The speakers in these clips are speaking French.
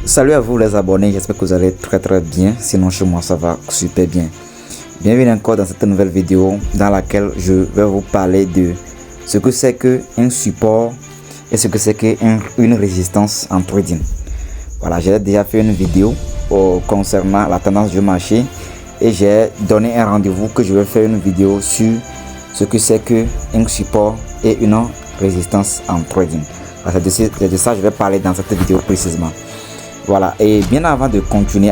Salut à vous les abonnés, j'espère que vous allez très bien, sinon chez moi ça va super bien. Bienvenue encore dans cette nouvelle vidéo dans laquelle je vais vous parler de ce que c'est qu'un support et ce que c'est qu'une résistance en trading. Voilà, j'ai déjà fait une vidéo concernant la tendance du marché et j'ai donné un rendez-vous que je vais faire une vidéo sur ce que c'est qu'un support et une résistance en trading. Voilà, c'est de ça que je vais parler dans cette vidéo précisément. Voilà, et bien avant de continuer,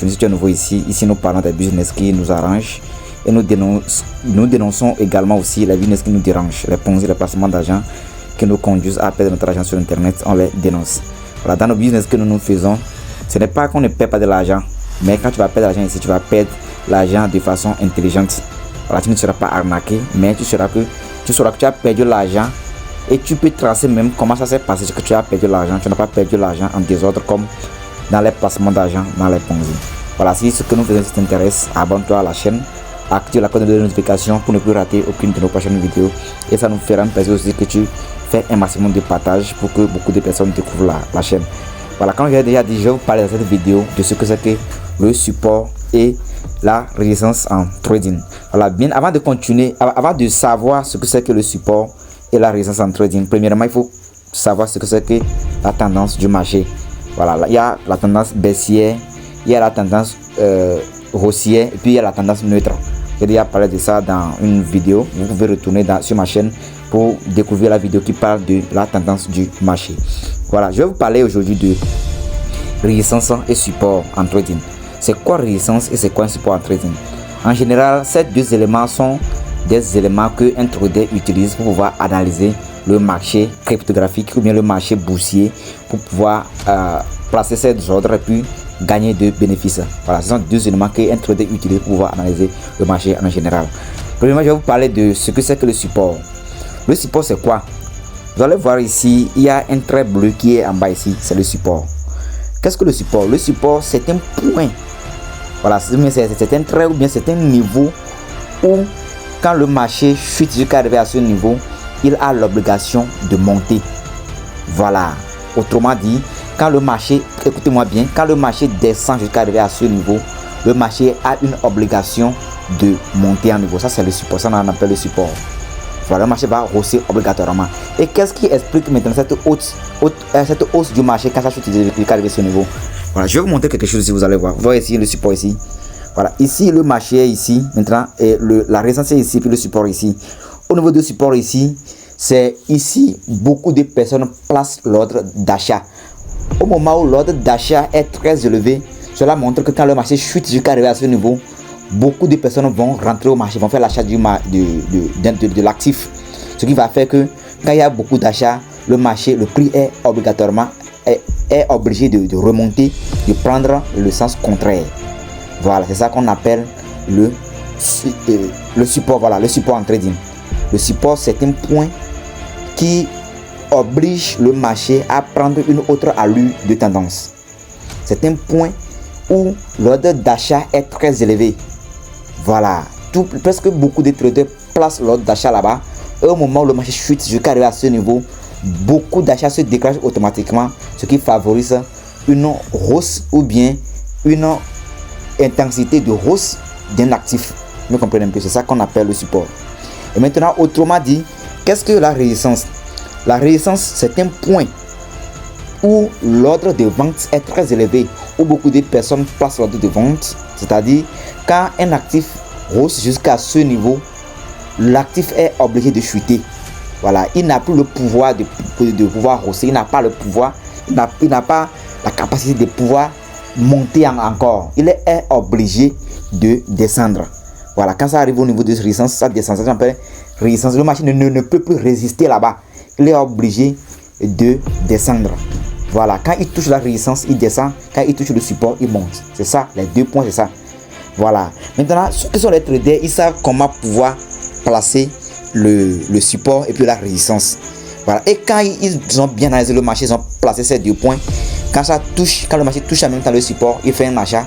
si tu es nouveau ici nous parlons des business qui nous arrangent et nous dénonçons également aussi les business qui nous dérangent, les ponzi, les placements d'argent qui nous conduisent à perdre notre argent sur internet, on les dénonce. Voilà, dans nos business que nous faisons, ce n'est pas qu'on ne perd pas de l'argent, mais quand tu vas perdre l'argent ici, tu vas perdre l'argent de façon intelligente. Voilà, tu ne seras pas arnaqué, mais tu sauras que tu as perdu l'argent et tu peux tracer même comment ça s'est passé que tu as perdu l'argent. Tu n'as pas perdu l'argent en désordre comme dans les placements d'argent, dans les ponzi. Voilà, si ce que nous faisons t'intéresse, abonne-toi à la chaîne, active la cloche de notification pour ne plus rater aucune de nos prochaines vidéos. Et ça nous fera un plaisir aussi que tu fais un maximum de partage pour que beaucoup de personnes découvrent la chaîne. Voilà, comme j'ai déjà dit, je vais vous parler dans cette vidéo de ce que c'est que le support et la résistance en trading. Voilà, bien avant de continuer, avant de savoir ce que c'est que le support et la résistance en trading, premièrement, il faut savoir ce que c'est que la tendance du marché. Voilà, il y a la tendance baissière, il y a la tendance haussière et puis il y a la tendance neutre. J'ai déjà parlé de ça dans une vidéo. Vous pouvez retourner sur ma chaîne pour découvrir la vidéo qui parle de la tendance du marché. Voilà, je vais vous parler aujourd'hui de résistance et support en trading. C'est quoi résistance et c'est quoi un support en trading? En général, ces deux éléments sont des éléments qu'un trader utilise pour pouvoir analyser le marché cryptographique ou bien le marché boursier pour pouvoir placer ses ordres et puis gagner de bénéfices. Voilà, ce sont deux éléments qu'un trader utilise pour pouvoir analyser le marché en général. Premièrement, je vais vous parler de ce que c'est que le support. Le support, c'est quoi? Vous allez voir ici, il y a un trait bleu qui est en bas ici, c'est le support. Qu'est-ce que le support? Le support, c'est un point. Voilà, c'est un trait ou bien c'est un niveau où quand le marché chute jusqu'à arriver à ce niveau, il a l'obligation de monter. Voilà, autrement dit, quand le marché, écoutez-moi bien, quand le marché descend jusqu'à arriver à ce niveau, le marché a une obligation de monter en niveau. Ça, c'est le support, ça on appelle le support. Voilà, le marché va hausser obligatoirement. Et qu'est-ce qui explique maintenant cette hausse du marché quand ça chute jusqu'à arriver à ce niveau? Voilà, je vais vous montrer quelque chose ici, vous allez voir. Vous voyez ici le support ici. Voilà, ici le marché est ici maintenant et la résistance est ici puis le support ici. Au niveau du support ici, c'est ici beaucoup de personnes placent l'ordre d'achat. Au moment où l'ordre d'achat est très élevé, cela montre que quand le marché chute jusqu'à arriver à ce niveau, beaucoup de personnes vont rentrer au marché, vont faire l'achat de l'actif. Ce qui va faire que quand il y a beaucoup d'achats, le marché, le prix est obligatoirement est obligé de remonter, de prendre le sens contraire. Voilà, c'est ça qu'on appelle le support. Voilà, le support en trading. Le support, c'est un point qui oblige le marché à prendre une autre allure de tendance. C'est un point où l'ordre d'achat est très élevé. Voilà, presque beaucoup de traders placent l'ordre d'achat là-bas. Et au moment où le marché chute jusqu'à arriver à ce niveau, beaucoup d'achats se déclenchent automatiquement, ce qui favorise une hausse ou bien une intensité de hausse d'un actif. Vous comprenez un peu, c'est ça qu'on appelle le support. Et maintenant, autrement dit, qu'est-ce que la résistance? La résistance, c'est un point où l'ordre de vente est très élevé, où beaucoup de personnes placent l'ordre de vente, c'est-à-dire quand un actif hausse jusqu'à ce niveau, l'actif est obligé de chuter. Voilà, il n'a plus le pouvoir de pouvoir hausser, il n'a pas le pouvoir, il n'a pas la capacité de pouvoir monter encore. Il est obligé de descendre. Voilà, quand ça arrive au niveau de résistance, ça descend, ça s'appelle résistance. Le marché ne peut plus résister là-bas. Il est obligé de descendre. Voilà, quand il touche la résistance, il descend. Quand il touche le support, il monte. C'est ça, les deux points, c'est ça. Voilà. Maintenant, ceux qui sont les traders, ils savent comment pouvoir placer le support et puis la résistance. Voilà. Et quand ils ont bien analysé le marché, ils ont placé ces deux points. Quand le marché touche en même temps le support, il fait un achat.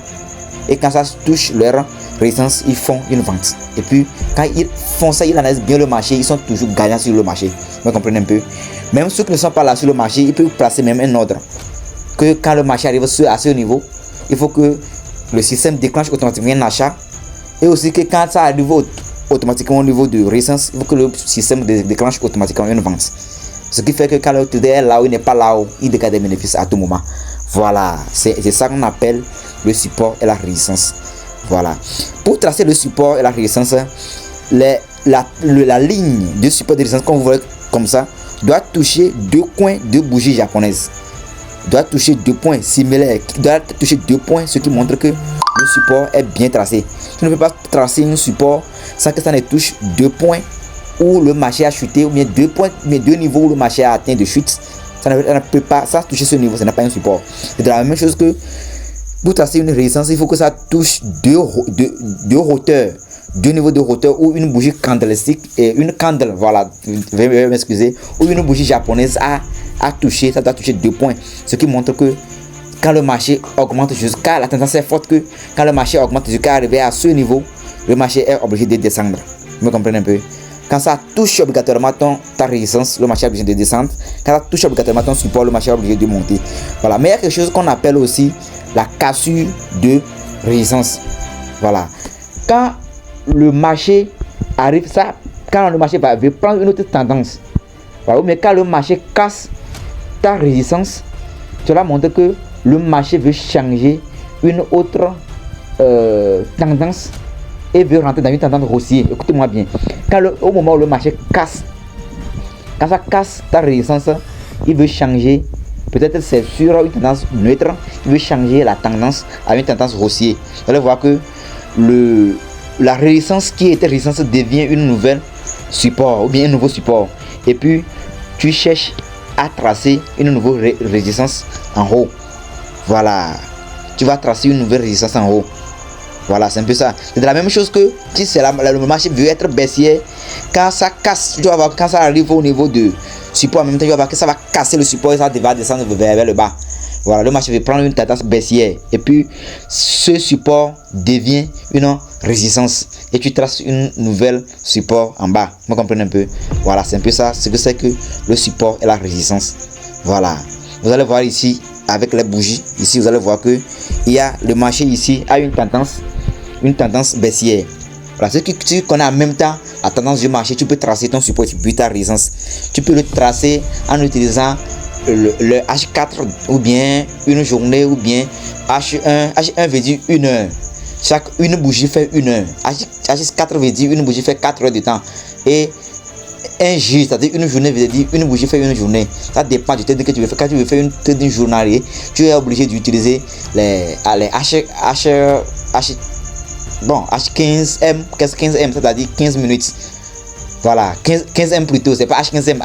Et quand ça touche leur résistance, ils font une vente. Et puis, quand ils font ça, ils analysent bien le marché, ils sont toujours gagnants sur le marché. Vous comprenez un peu? Même ceux qui ne sont pas là sur le marché, ils peuvent placer même un ordre. que quand le marché arrive à ce niveau, il faut que le système déclenche automatiquement un achat. Et aussi que quand ça arrive automatiquement au niveau de résistance, il faut que le système déclenche automatiquement une vente. Ce qui fait que quand le trader est là où il n'est pas là où il dégage des bénéfices à tout moment. Voilà, c'est ça qu'on appelle le support et la résistance. Voilà. Pour tracer le support et la résistance, la ligne de support et de résistance, comme vous voyez comme ça, doit toucher deux coins de bougie japonaise. Doit toucher deux points similaires, doit toucher deux points, ce qui montre que le support est bien tracé. Tu ne peux pas tracer un support sans que ça ne touche deux points où le marché a chuté, ou bien deux points, mais deux niveaux où le marché a atteint de chute. Ça ne peut pas toucher ce niveau, ça n'a pas un support. C'est la même chose que pour tracer une résistance, il faut que ça touche deux hauteurs, deux niveaux de hauteur, ou une bougie candlestick et une candle, voilà, veuillez m'excuser, ou une bougie japonaise a touché, ça doit toucher deux points. Ce qui montre que quand le marché augmente jusqu'à, la tendance est forte que quand le marché augmente jusqu'à arriver à ce niveau, le marché est obligé de descendre. Vous me comprenez un peu? Quand ça touche obligatoirement ta résistance, le marché est obligé de descendre. Quand ça touche obligatoirement ton support, le marché est obligé de monter. Voilà. Mais il y a quelque chose qu'on appelle aussi la cassure de résistance. Voilà. Quand le marché arrive, quand le marché va prendre une autre tendance, voilà, mais quand le marché casse ta résistance, cela montre que le marché veut changer une autre tendance et veut rentrer dans une tendance haussière. Écoutez-moi bien. Au moment où le marché casse, quand ça casse ta résistance, il veut changer. Peut-être c'est sur une tendance neutre, il veut changer la tendance à une tendance haussière. Vous allez voir que la résistance qui était résistance devient une nouvelle support ou bien un nouveau support. Et puis tu cherches à tracer une nouvelle résistance en haut. Voilà. Tu vas tracer une nouvelle résistance en haut. Voilà, c'est un peu ça. C'est de la même chose que si le marché veut être baissier, quand ça casse, tu vas voir, quand ça arrive au niveau de support, en même temps, tu vas voir que ça va casser le support et ça va descendre vers le bas. Voilà, le marché veut prendre une tendance baissière et puis ce support devient une résistance et tu traces une nouvelle support en bas. Vous comprenez un peu? Voilà, c'est un peu ça, ce que c'est que le support et la résistance. Voilà, vous allez voir ici avec les bougies, ici vous allez voir que il y a le marché ici a une tendance baissière. Voilà, ce que tu connais en même temps la tendance du marché, tu peux tracer ton support et puis ta résistance. Tu peux le tracer en utilisant le H4 ou bien une journée ou bien H1. H1 veut dire une heure. Une bougie fait une heure. H4 veut dire une bougie fait 4 heures de temps. Et un jour, c'est-à-dire une journée veut dire une bougie fait une journée. Ça dépend du trading que tu veux faire. Quand tu veux faire une trading journalier, tu es obligé d'utiliser les H15M, 15M, c'est-à-dire 15 minutes. Voilà, 15M plutôt, c'est pas H15M.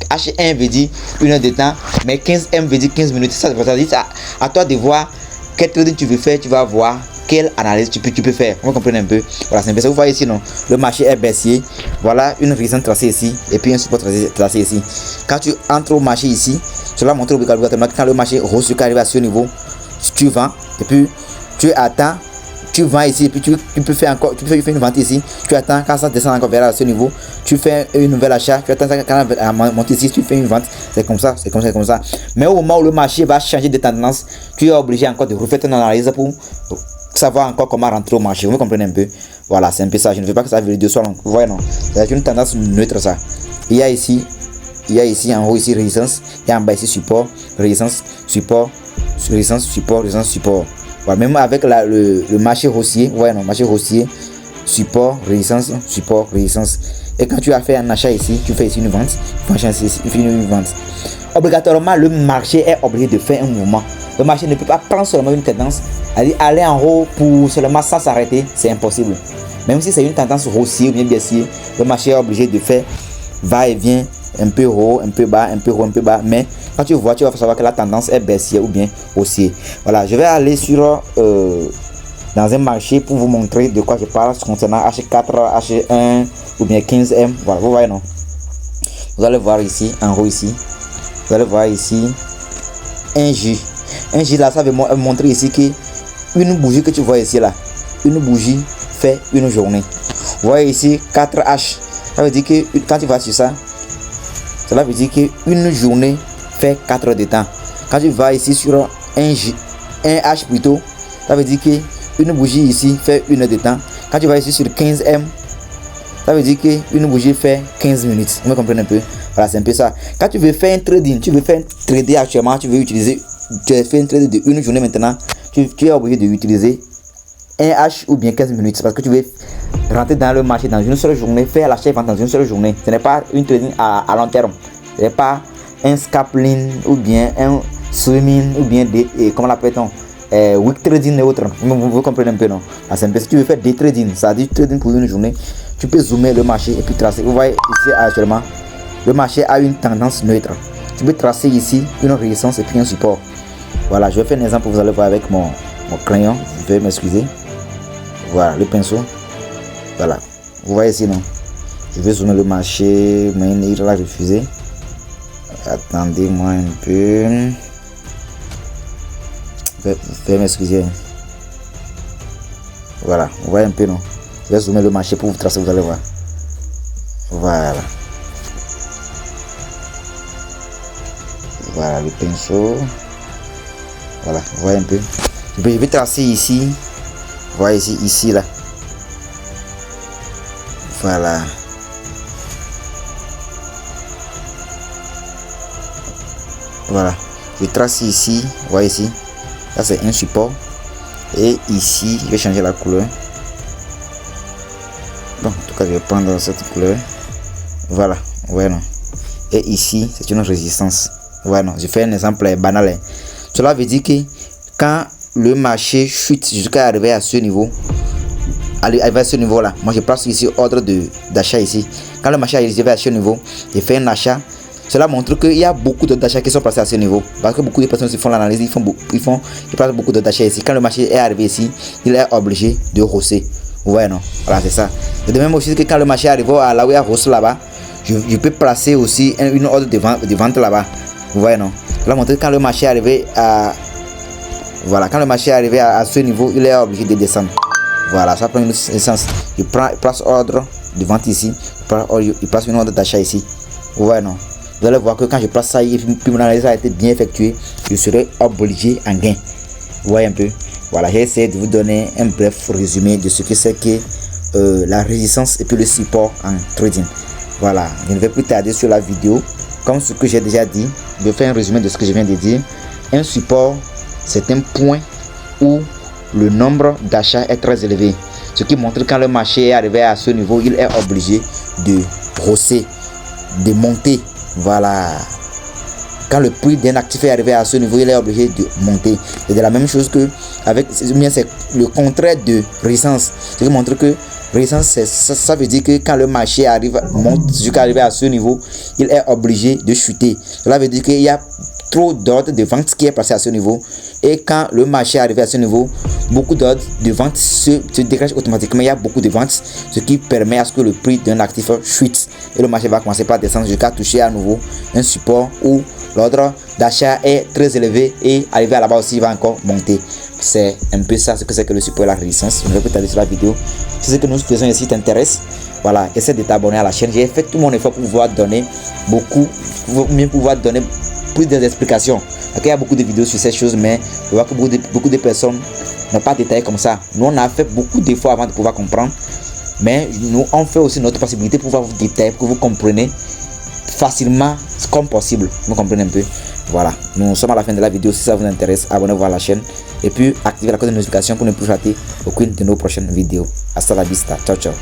H1 veut dire une heure de temps, mais 15M veut dire 15 minutes. Ça veut dire à toi de voir quel trading tu veux faire, tu vas voir quelle analyse tu peux faire. On va comprendre un peu. Voilà, c'est un peu ça. Vous voyez ici, non? Le marché est baissier. Voilà une résistance tracée ici et puis un support tracé ici. Quand tu entres au marché ici, cela montre obligatoirement que quand le marché hausse arrive à ce niveau, tu vends et puis tu attends. Tu vends ici et puis tu peux faire encore, tu peux faire une vente ici. Tu attends quand ça descend encore vers ce niveau, tu fais une nouvelle achat. Tu attends quand ça monte ici, tu fais une vente. C'est comme ça, c'est comme ça. Mais au moment où le marché va changer de tendance, tu es obligé encore de refaire ton analyse pour savoir encore comment rentrer au marché. Vous comprenez un peu? Voilà, c'est un peu ça. Je ne veux pas que ça vidéo soit longue. Vous voyez, non? C'est une tendance neutre, ça. Il y a ici en haut ici résistance, et en bas ici support, résistance, support, résistance, support, résistance, support. Voilà, même avec le marché haussier, ouais, non, marché haussier, support, résistance, support, résistance. Et quand tu as fait un achat ici, tu fais ici une vente, une vente. Obligatoirement, le marché est obligé de faire un mouvement. Le marché ne peut pas prendre seulement une tendance, aller en haut pour seulement sans s'arrêter, c'est impossible. Même si c'est une tendance haussière ou bien baissière, le marché est obligé de faire va-et-vient, un peu haut, un peu bas, un peu haut, un peu bas. Mais quand tu vois, tu vas savoir que la tendance est baissière ou bien haussière. Voilà, je vais aller sur dans un marché pour vous montrer de quoi je parle concernant H4, H1 ou bien 15M. Voilà, vous voyez, non? Vous allez voir ici, en haut ici, vous allez voir ici un J. Un J là, ça veut montrer ici que une bougie que tu vois ici là, une bougie fait une journée. Vous voyez ici 4H. Ça veut dire que quand tu vas sur ça, cela veut dire qu'une journée fait 4 heures de temps. Quand tu vas ici sur un H plutôt, ça veut dire que une bougie ici fait 1 heure de temps. Quand tu vas ici sur 15M, ça veut dire qu'une bougie fait 15 minutes. Vous me comprenez un peu? Voilà, c'est un peu ça. Quand tu veux faire un trading, tu veux faire un trader actuellement, tu veux utiliser, tu as fait un trade de 1 journée maintenant, tu es obligé d'utiliser un H ou bien 15 minutes parce que tu veux rentrer dans le marché dans une seule journée, faire l'achat et vente dans une seule journée. Ce n'est pas une trading à long terme. Ce n'est pas un scalping ou bien un swimming ou bien des, comment l'appelle-t-on, week trading et autres. Vous comprenez un peu, non? C'est un peu, si tu veux faire des trading, ça dit trading pour une journée, tu peux zoomer le marché et puis tracer. Vous voyez ici actuellement, le marché a une tendance neutre. Tu peux tracer ici une résistance et puis un support. Voilà, je vais faire un exemple, vous allez voir avec mon crayon. Je vais m'excuser. Voilà, le pinceau. Voilà, vous voyez ici, non? Je vais zoomer le marché, mais il a refusé. Attendez-moi un peu. Je vais m'excuser. Voilà, vous voyez un peu, non? Je vais zoomer le marché pour vous tracer, vous allez voir. Voilà. Voilà le pinceau. Voilà, vous voyez un peu. Je vais tracer ici. Vous voyez ici là. Voilà. Voilà. Je trace ici. Vous voyez ici. Ça c'est un support. Et ici, je vais changer la couleur. Bon, en tout cas, je vais prendre cette couleur. Voilà. Ouais, non. Et ici, c'est une résistance. Ouais, non. Je fais un exemple banal. Cela veut dire que quand le marché chute jusqu'à arriver à ce niveau, arriver à ce niveau là, moi je place ici ordre d'achat ici. Quand le marché arrive à ce niveau, je fais un achat. Cela montre qu'il y a beaucoup d'achats qui sont placés à ce niveau. Parce que beaucoup de personnes qui font l'analyse, ils placent beaucoup d'achats ici. Quand le marché est arrivé ici, il est obligé de hausser. Ouais, non. Voilà, c'est ça. Et de même aussi que quand le marché arrive à là où il y a hausse là-bas, je peux placer aussi une ordre de vente là-bas. Vous voyez, non? Là, montrer quand le marché est arrivé à... Voilà, quand le marché est arrivé à ce niveau, il est obligé de descendre. Voilà, ça prend une sens. Il place ordre de vente ici. Il place une ordre d'achat ici. Vous voyez, non? Vous allez voir que quand je place ça et puis mon analyse a été bien effectuée, je serai obligé en gain. Vous voyez un peu? Voilà, j'ai essayé de vous donner un bref résumé de ce que c'est que la résistance et puis le support en trading. Voilà, je ne vais plus tarder sur la vidéo. Comme ce que j'ai déjà dit, je fais un résumé de ce que je viens de dire. Un support, c'est un point où le nombre d'achats est très élevé. Ce qui montre que quand le marché est arrivé à ce niveau, il est obligé de hausser, de monter. Voilà. Quand le prix d'un actif est arrivé à ce niveau, il est obligé de monter. C'est de la même chose que avec, c'est le contraire de résistance. Ce qui montre que résistance, ça veut dire que quand le marché monte jusqu'à arriver à ce niveau, il est obligé de chuter. Cela veut dire qu'il y a trop d'ordres de vente qui est passé à ce niveau. Et quand le marché est arrivé à ce niveau, beaucoup d'ordres de vente se dégagent automatiquement. Il y a beaucoup de ventes, ce qui permet à ce que le prix d'un actif chute. Et le marché va commencer par descendre jusqu'à toucher à nouveau un support où l'ordre d'achat est très élevé et arrivé à là-bas aussi, il va encore monter. C'est un peu ça ce que c'est que le support et la résistance. Je vais vous t'arrêter sur la vidéo. Si ce que nous faisons ici t'intéresse, voilà, essaie de t'abonner à la chaîne. J'ai fait tout mon effort pour pouvoir donner plus d'explications. Il y a beaucoup de vidéos sur ces choses, mais je vois que beaucoup de personnes n'ont pas détaillé comme ça. Nous, on a fait beaucoup d'efforts avant de pouvoir comprendre, mais nous, on fait aussi notre possibilité pour pouvoir vous détailler, pour que vous compreniez facilement comme possible. Vous comprenez un peu? Voilà, nous sommes à la fin de la vidéo. Si ça vous intéresse, abonnez-vous à la chaîne et puis activez la cloche de notification pour ne plus rater aucune de nos prochaines vidéos. Hasta la vista, ciao ciao.